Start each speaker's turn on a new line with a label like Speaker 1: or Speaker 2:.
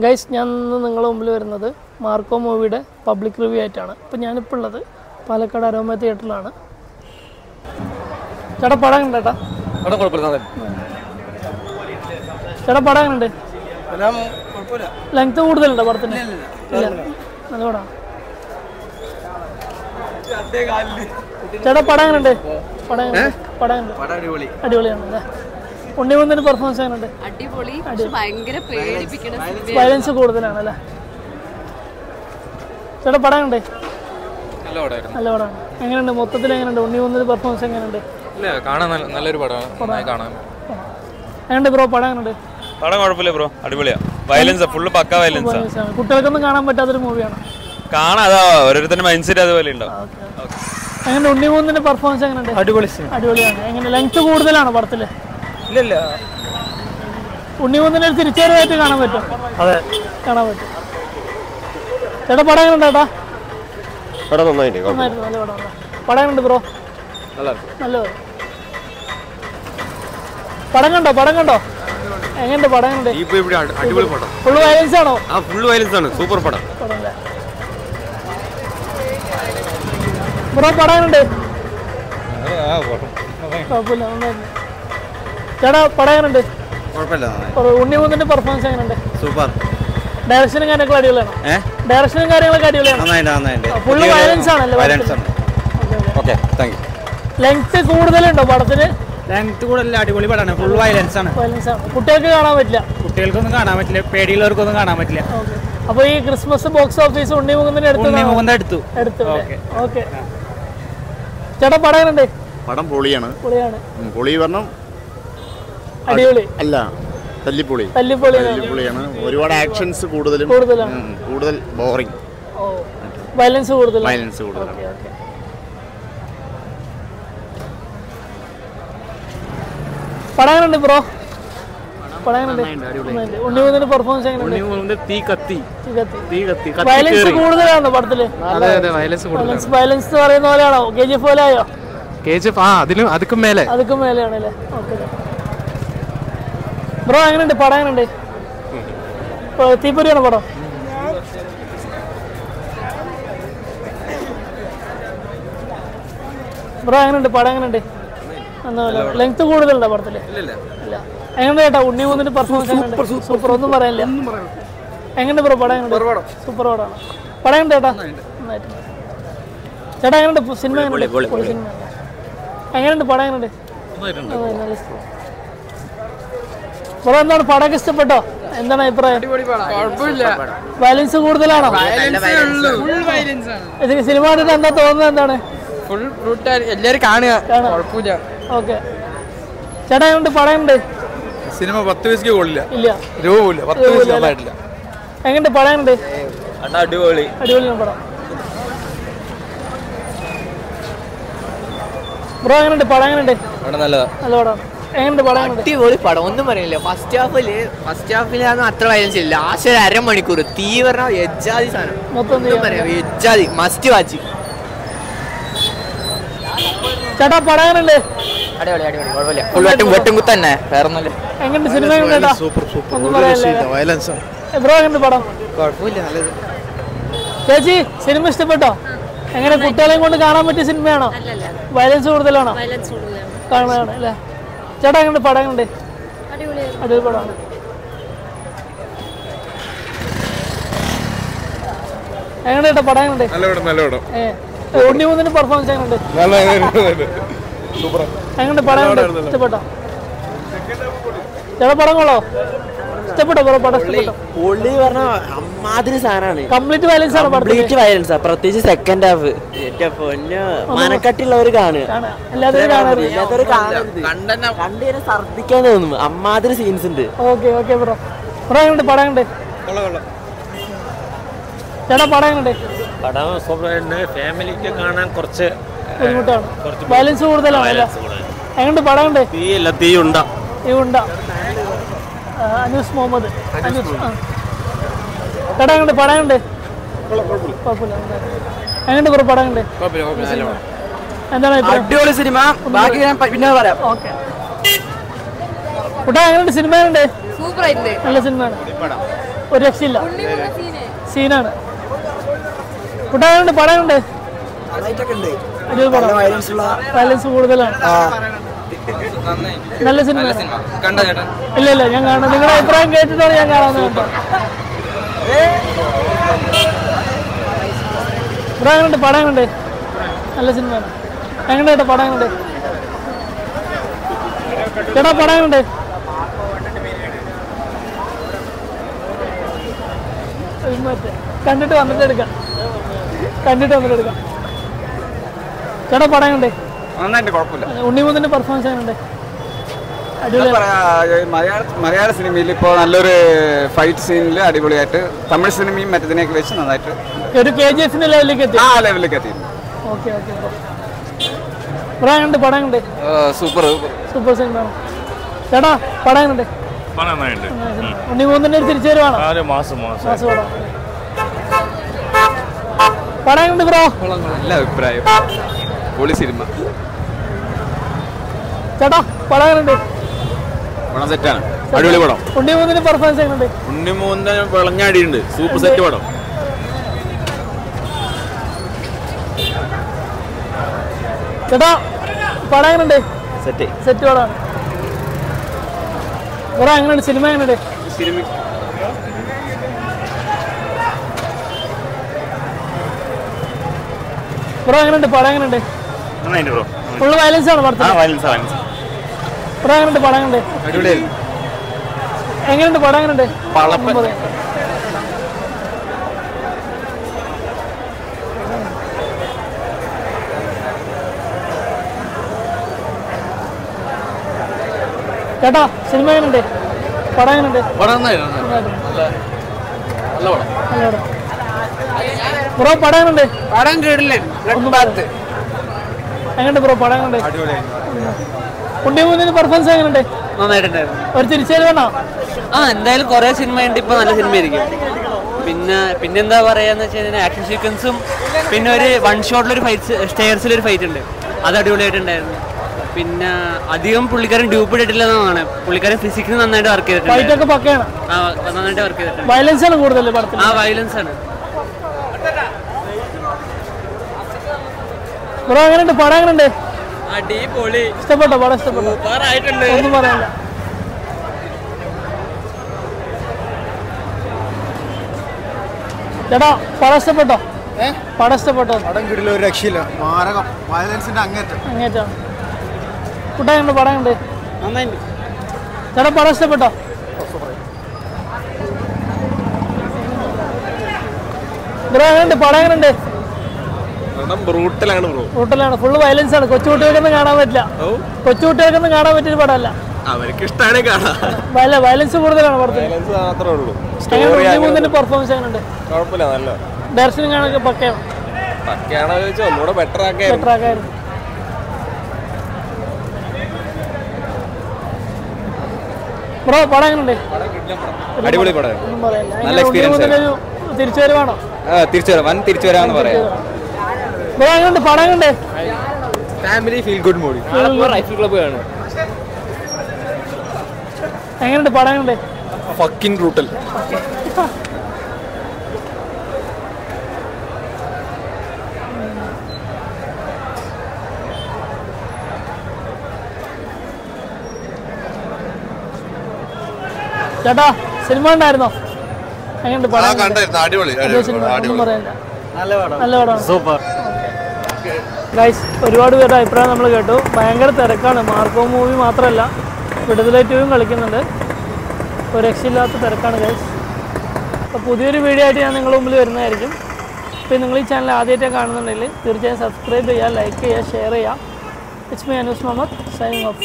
Speaker 1: Guys, ഞാൻ ഇന്ന് നിങ്ങളുടെ മുമ്പിൽ വരുന്നത് മാർക്കോ മൂവിയുടെ പബ്ലിക് റിവ്യൂ ആയിട്ടാണ്. അപ്പോൾ ഞാനിപ്പോൾ ഉള്ളത് പാലക്കാട് അരോമ തിയേറ്ററിലാണ്. ചേട്ടാ പടം കണ്ടേട്ടാ? ചേട്ടാ പടം കണ്ടേ? ലെങ്ത് കൂടുതലുണ്ടോ പടത്തിന്? ഇല്ല, നല്ല പടം. ചേട്ടാ പടം കണ്ടേ? പടം അടിപൊളിയാണ് അല്ലേ? ഉണ്ണിമുന്തന്റെ പെർഫോമൻസ് എങ്ങനെയുണ്ട്? വയലൻസ് കൂടുതലാണ് അല്ലേ? ചേട്ടാ പടം കണ്ടേ? നല്ല പടമാണ്. എങ്ങനെയുണ്ട് മൊത്തത്തിൽ? എങ്ങനെയുണ്ട് ഉണ്ണിമുന്തന്റെ പെർഫോമൻസ്? എങ്ങനെയുണ്ട്?
Speaker 2: നല്ലൊരു പടമാണ്.
Speaker 1: എങ്ങനെയുണ്ട് ബ്രോ പടം? എങ്ങനെയുണ്ട്?
Speaker 2: പടം കുഴപ്പമില്ല ബ്രോ, അടിപൊളിയാ. വയലൻസ് ഫുള്ള് പക്ക വയലൻസ് ആണ്.
Speaker 1: കുട്ടികൾക്കൊന്നും കാണാൻ പറ്റാത്തൊരു മൂവിയാണ്.
Speaker 2: കാണാം, അതാ ഓരോരുത്തരുടെ മൈൻഡ് സെറ്റ് അതുപോലെ ഉണ്ടാവും.
Speaker 1: എങ്ങനെ ഉണ്ണിമുന്തന്റെ പെർഫോമൻസ് എങ്ങനെയുണ്ട്? അടിപൊളിയാണ്. എങ്ങനെ ലെങ്ത് കൂടുതലാണോ പടത്തില്?
Speaker 2: ഇല്ല,
Speaker 1: ഉണ്ണിമുന്തനെ തിരിച്ചറിവായിട്ട് കാണാൻ പറ്റും. അതെ, കാണാൻ പറ്റും. ചേട്ടാ പടം എങ്ങനെ ചേട്ടാ?
Speaker 3: പടം നന്നായിട്ട്
Speaker 1: നല്ല പടം. പടം എങ്ങനെയുണ്ട് ബ്രോ? നല്ല പടം കണ്ടോ? എങ്ങനെയുണ്ട് പടം? ഫുൾ വയലൻസ് ആണോ?
Speaker 3: ഫുൾ വയലൻസ് ആണ്. സൂപ്പർ പടം.
Speaker 1: ബ്രോ പടം എങ്ങനെയുണ്ട്? കുഴപ്പമില്ല, നന്നായിരുന്നു. ചേട്ടാ പടം എങ്ങനെയുണ്ട്? ഉണ്ണിമുന്തന്റെ പെർഫോമൻസ് എങ്ങനെയുണ്ട്?
Speaker 3: സൂപ്പർ.
Speaker 1: ഡയറക്ഷനും കാര്യങ്ങളൊക്കെ അടിപൊളിയാണ്. ഡയറക്ഷനും കാര്യങ്ങളൊക്കെ അടിപൊളിയാണ്. ഫുള്ള് വയലൻസ് ആണല്ലേ? ലെങ്ത് കൂടുതലുണ്ടോ പടത്തിന്?
Speaker 4: ലെങ്ത് കൂടുതൽ. അടിപൊളി പടമാണ്. ഫുൾ വയലൻസ് ആണ്.
Speaker 1: കുട്ടികൾക്ക് കാണാൻ പറ്റില്ല.
Speaker 4: കുട്ടികൾക്കൊന്നും കാണാൻ പറ്റില്ല, പേടിയുള്ളവർക്കൊന്നും കാണാൻ പറ്റില്ല.
Speaker 1: അപ്പൊ ഈ ക്രിസ്മസ് ബോക്സ് ഓഫീസ് ഉണ്ണിമുന്തന്റെ എടുത്തു. ഓക്കെ. ചേട്ടാ പടം എങ്ങനെയുണ്ട്?
Speaker 3: പടം പൊളിയാണ്. പൊളി പറഞ്ഞ
Speaker 1: അടിപൊളി
Speaker 3: അല്ല, തല്ലിപ്പൊളിയാണ്. ഒരുപാട് ആക്ഷൻസ് കൂടുതൽ ബോറിംഗ്.
Speaker 1: വയലൻസ് കൂടുതൽ. പടം എങ്ങനെയുണ്ട് ബ്രോ? ഉണ്ണിമുന്തന്റെ പെർഫോമൻസ് എങ്ങനെയുണ്ട്? വയലൻസ് കൂടുതലാണോ പടത്തില്? വയലൻസ് എന്ന് പറയുന്ന പോലെയാണോ? KGF പോലെ ആയോ?
Speaker 2: അതുക്കും
Speaker 1: മേലെയാണല്ലേ? ഓക്കെ ബ്രോ, എങ്ങനെയുണ്ട് പടം? എങ്ങനെയുണ്ട്? തീപ്പൊരിയാണോ പടം? ബ്രോ എങ്ങനെയുണ്ട് പടം? എങ്ങനെയുണ്ട്? ലെങ്ത് കൂടുതലുണ്ടോ പടത്തില്? ഇല്ല. എങ്ങനെയുണ്ട് ചേട്ടാ ഉണ്ണിമുന്തന്റെ പെർഫോമൻസ്? എങ്ങനെയുണ്ട്? സൂപ്പർ. ഒന്നും പറയാനില്ല. എങ്ങനെയുണ്ട് ബ്രോ പടം? എങ്ങനെയുണ്ട്? സൂപ്പർ പടമാണ്. പടം എങ്ങനെയുണ്ട് ചേട്ടാ? ചേട്ടാ എങ്ങനെയുണ്ട് സിനിമ? എങ്ങനെയുണ്ട് പടം? എങ്ങനെയുണ്ട്? ബ്രോ എന്താണ് പടമൊക്കെ ഇഷ്ടപ്പെട്ടോ? എന്താണ് അഭിപ്രായം? വയലൻസ് കൂടുതലാണോ? സിനിമ കണ്ടിട്ട് എന്താ തോന്നുന്നത്? എന്താണ്?
Speaker 4: എല്ലാരും കാണുക.
Speaker 1: ഓക്കെ. ചേട്ടാ എങ്ങനെയുണ്ട് പടം? എങ്ങനെയുണ്ട്?
Speaker 2: സിനിമ 10 പൈസക്ക് കൊള്ളില്ല.
Speaker 1: എങ്ങനെയുണ്ട് പടം? എങ്ങനെയുണ്ട്?
Speaker 2: അടിപൊളിയാണ്
Speaker 1: പടം. ബ്രോ എങ്ങനെയുണ്ട് പടം? എങ്ങനെയുണ്ട്? നല്ല പടം. എങ്ങനെയുണ്ട് പടം?
Speaker 5: അടിപൊളി പടം, ഒന്നും പറയുന്നില്ല. ഫസ്റ്റ് ഹാഫിലാണ് അത്ര വയലൻസ് ഇല്ല. ലാസ്റ്റ് ഒരു അരമണിക്കൂർ തീ പറഞ്ഞ എജ്ജാതി സാധനം. എജ്ജാതി മസ്റ്റ് വാച്ച്.
Speaker 1: ചേട്ടാ പടം എങ്ങനെയുണ്ട്?
Speaker 5: അടിപൊളി വെട്ടും കുത്തന്നെ, വേറെ ഒന്നുമില്ല.
Speaker 1: എങ്ങനെയുണ്ട് സിനിമ? എങ്ങനെയുണ്ടാ? ബ്രോ എങ്ങനെയുണ്ട് പടം?
Speaker 5: കുഴപ്പമില്ല, നല്ലത്.
Speaker 1: ചേച്ചി സിനിമ ഇഷ്ടപ്പെട്ടോ? എങ്ങനെ കുട്ടികളെയും കൊണ്ട് കാണാൻ പറ്റിയ സിനിമയാണോ? വയലൻസ് കൂടുതലാണോ? കാണാനാണ് അല്ലേ? ചേട്ടാ എങ്ങനെയുണ്ട് പടം? എങ്ങനെയുണ്ട്? അടിപൊളി പടമാണ്. എങ്ങനെയുണ്ട് ചേട്ടാ പടം? എങ്ങനെയുണ്ട്? ഉണ്ണിമുന്തന്റെ പെർഫോമൻസ് എങ്ങനെയുണ്ട്? എങ്ങനെയുണ്ട് പടം? ഇഷ്ടപ്പെട്ടോ ചേട്ടാ? പടം കൊള്ളോ? ഇഷ്ടപ്പെട്ടോ ബ്രോ പടം? ഇഷ്ടപ്പെട്ടോ?
Speaker 5: പൊള്ളി പറഞ്ഞ അമ്മാതിരി സാധനമാണ്.
Speaker 1: കംപ്ലീറ്റ് വയലൻസ് ആണ്.
Speaker 5: കംപ്ലീറ്റ് വയലൻസാ, പ്രത്യേകിച്ച് സെക്കൻഡ് ഹാഫ്. മനക്കട്ടിയുള്ളവർ കാണുക, കണ്ടുകഴിഞ്ഞാൽ ഛർദ്ദിക്കാൻ തോന്നും. അമ്മാതിരി സീൻസ് ഉണ്ട്.
Speaker 1: Okay bro. ബ്രോ എങ്ങനെയുണ്ട് പടം? എങ്ങനെയുണ്ട് ചേട്ടാ പടം? എങ്ങനെയുണ്ട്?
Speaker 6: പടം സൂപ്പറായിട്ട് ഫാമിലിക്ക് കാണാൻ കുറച്ച്
Speaker 1: ബുദ്ധിമുട്ടാണ്. വയലൻസ് കൂടുതലാണ്. എങ്ങനെയുണ്ട് പടം? എങ്ങനെയുണ്ട്?
Speaker 6: തീ ഉണ്ട.
Speaker 1: അനൂസ് മുഹമ്മദ്. ചേട്ടാ എങ്ങനെയുണ്ട് പടം? എങ്ങനെയുണ്ട്? കുഴപ്പമില്ല. എങ്ങനെയുണ്ട് ബ്രോ പടം? എങ്ങനെയുണ്ട്? എന്താണ്
Speaker 5: അടിപൊളി സിനിമ. ബാക്കി ഞാൻ പിന്നെ പറയാം.
Speaker 1: ഓക്കെ. കുട്ടാ എങ്ങനെയുണ്ട് സിനിമ? എങ്ങനെയുണ്ട്?
Speaker 7: സൂപ്പർ ആയിട്ടുണ്ട്.
Speaker 1: നല്ല സിനിമയാണ്. ഒരു രക്ഷയില്ല, സീനാണ്. കുട്ടാനുണ്ട് പടമുണ്ട്, വയലൻസ് കൂടുതലാണ്. നല്ല സിനിമ. ഇല്ല ഞാൻ കാണാം, നിങ്ങളുടെ അഭിപ്രായം കേട്ടിട്ടാണ് ഞാൻ കാണാമെന്ന് കേട്ടോ. എങ്ങനെയുണ്ട് പടം? എങ്ങനെയുണ്ട്? നല്ല സിനിമയാണ്. എങ്ങനെ കേട്ടോ പടം? എങ്ങനെയുണ്ട് ചേട്ടാ പടം? എങ്ങനെയുണ്ട്? കണ്ടിട്ട് വന്നിട്ട് എടുക്കാം. ചേട്ടാ പടം എങ്ങനെയുണ്ട്?
Speaker 7: നന്നായിട്ട് കുഴപ്പമില്ല.
Speaker 1: ഉണ്ണിമുഖത്തിന്റെ പെർഫോമൻസ് എങ്ങനെയുണ്ട്?
Speaker 7: മലയാള സിനിമയിൽ ഇപ്പോൾ നല്ലൊരു ഫൈറ്റ് സീനിൽ അടിപൊളിയായിട്ട് തമിഴ് സിനിമയും മറ്റതിനെയൊക്കെ വെച്ച് നന്നായിട്ട്
Speaker 1: ഒരു KGF ലെവലിലേക്ക് എത്തി.
Speaker 7: ലെവലിലേക്ക് എത്തി.
Speaker 1: ഓക്കെ പടം എങ്ങനെയുണ്ട്? Super cinema. ചേട്ടാ പടം എങ്ങനെയുണ്ട്? ഉണ്ണിമുഖത്തിന്റെ ഒരു തിരിച്ചുവരവാണോ? പടം എങ്ങനെയുണ്ട് ബ്രോ?
Speaker 7: നല്ല അഭിപ്രായം, പൊളി സിനിമ.
Speaker 1: ചേട്ടാ പടം എങ്ങനെയുണ്ട്?
Speaker 7: പടം സെറ്റാണ്, അടിപൊളി പടം.
Speaker 1: ഉണ്ണിമുഖത്തിന്റെ പെർഫോമൻസ് എങ്ങനെയുണ്ട്?
Speaker 3: ഉണ്ണിമൂന്ന് വിളഞ്ഞാടിയുണ്ട്, സൂപ്പർ സെറ്റ് പടം.
Speaker 1: ചേട്ടാ പടം എങ്ങനെയുണ്ട്? സെറ്റ് പടമാണ്. ബ്രോ എങ്ങനെയുണ്ട്? സിനിമ എങ്ങനെയുണ്ട്? ബ്രോ എങ്ങനെയുണ്ട്? പടം എങ്ങനെയുണ്ട്? ഫുള്ള് വയലൻസ് ആണ് പടത്തിൽ. ബ്രോ എങ്ങനെയുണ്ട്? പടം എങ്ങനെയുണ്ട്? എങ്ങനെയുണ്ട് പടം? എങ്ങനെയുണ്ട്? ചേട്ടാ സിനിമ എങ്ങനെയുണ്ട്? പടം എങ്ങനെയുണ്ട്? ബ്രോ പടം എങ്ങനെയുണ്ട്? എങ്ങനെയുണ്ട് ബ്രോ പടം? എങ്ങനെയുണ്ട്? ഉണ്ണിമുഖത്തിന്റെ പെർഫോമൻസ് എങ്ങനെയുണ്ട്?
Speaker 5: നന്നായിട്ടുണ്ടായിരുന്നു.
Speaker 1: ഒരു തിരിച്ചറിവാണോ?
Speaker 5: എന്തായാലും കുറെ സിനിമ ഉണ്ട്, ഇപ്പൊ നല്ല സിനിമയായിരിക്കും. പിന്നെന്താ പറയാന്ന് വെച്ച് കഴിഞ്ഞാൽ ആക്ഷൻ സീക്വൻസും പിന്നെ ഒരു വൺ ഷോട്ടിലൊരു ഫൈറ്റ്, സ്റ്റെയർസിലൊരു ഫൈറ്റ് ഉണ്ട്, അത് അടിപൊളിയായിട്ടുണ്ടായിരുന്നു. പിന്നെ അധികം പുള്ളിക്കാരൻ ഡ്യൂപ്പ് ഇട്ടില്ലെന്നാണ്, പുള്ളിക്കാരൻ ഫിസിക്സ് നന്നായിട്ട് വർക്ക് ചെയ്തിട്ടുണ്ട്. നന്നായിട്ട് വർക്ക് ചെയ്തിട്ടുണ്ട്.
Speaker 1: വയലൻസ് ആണ് കൂടുതൽ പടത്തിൽ.
Speaker 5: വയലൻസ് ആണ്.
Speaker 1: ബ്രോ എങ്ങനെയുണ്ട്? പടം എങ്ങനെയുണ്ട്?
Speaker 5: അടിപൊളി.
Speaker 1: ഇഷ്ടപ്പെട്ടോ പടം? ഇഷ്ടപ്പെട്ടോ? ഒന്നും പറയാനില്ല. ചേട്ടാ പടം ഇഷ്ടപ്പെട്ടോ? പടം ഇഷ്ടപ്പെട്ടോ?
Speaker 8: പടം കിട്ടില്ല, ഒരു രക്ഷയില്ല, മാരകം, വയലൻസിന്റെ അങ്ങേറ്റാണ്.
Speaker 1: കുട്ടായുണ്ട് പടം ഉണ്ട്. ചേട്ടാ പടം ഇഷ്ടപ്പെട്ടോ? ബ്രോ എങ്ങനെയുണ്ട്? പടം എങ്ങനെയുണ്ട്? ബ്രൂട്ടലാണ്, ഫുള്ള് വയലൻസ് ആണ്. കൊച്ചുകുട്ടികൾക്കൊന്നും കാണാൻ പറ്റില്ല. കൊച്ചുകുട്ടികൾക്കൊന്നും കാണാൻ പറ്റിയൊരു പടമല്ല.
Speaker 3: അവർക്ക് ഇഷ്ടമാണ് കാണാൻ.
Speaker 1: വയലൻസ് കൂടുതലാണ് പടത്തിൽ. ഉണ്ണിമുഖത്തിന്റെ പെർഫോമൻസ് എങ്ങനെയുണ്ട്?
Speaker 3: കുഴപ്പമില്ല, നല്ല
Speaker 1: ഡയറക്ഷൻ കാണാൻ പക്കയാണ്.
Speaker 3: ഒന്നുകൂടെ ബെറ്റർ
Speaker 1: ആക്കായിരുന്നു. ബ്രോ പടം എങ്ങനെയുണ്ട്?
Speaker 7: അടിപൊളി പടം,
Speaker 1: ഒന്നും പറയാനില്ല.
Speaker 7: നല്ല എക്സ്പീരിയൻസ്.
Speaker 1: തിരിച്ചുവരവാണോ?
Speaker 7: തിരിച്ചുവരാന്ന് പറയാം.
Speaker 1: ബ്രോ എങ്ങനെയുണ്ട്? പടം എങ്ങനെയുണ്ട്?
Speaker 7: Family feel good movie.
Speaker 5: Rifle club കാണും.
Speaker 1: എങ്ങനെയുണ്ട്? പടം എങ്ങനെയുണ്ട്?
Speaker 7: Fucking brutal.
Speaker 1: ചേട്ടാ സിനിമ ഉണ്ടായിരുന്നോ? എങ്ങനെയുണ്ട് പടം?
Speaker 3: അടിപൊളി,
Speaker 1: ഒന്നും പറയാനില്ല. നല്ല പടമാണ്. സൂപ്പർ. ഗൈസ് ഒരുപാട് പേരുടെ അഭിപ്രായം നമ്മൾ കേട്ടു. ഭയങ്കര തിരക്കാണ്. മാർക്കോ മൂവി മാത്രമല്ല, വിടുതല 2 കളിക്കുന്നുണ്ട്. ഒരു രക്ഷയില്ലാത്ത തിരക്കാണ് ഗൈസ്. അപ്പോൾ പുതിയൊരു വീഡിയോ ആയിട്ട് ഞാൻ നിങ്ങളുടെ മുമ്പിൽ വരുന്നതായിരിക്കും. അപ്പോൾ നിങ്ങൾ ഈ ചാനൽ ആദ്യമായിട്ടേ കാണുന്നുണ്ടെങ്കിൽ തീർച്ചയായും സബ്സ്ക്രൈബ് ചെയ്യുക, ലൈക്ക് ചെയ്യുക, ഷെയർ ചെയ്യുക. It's me Anoos Muhammad, signing of.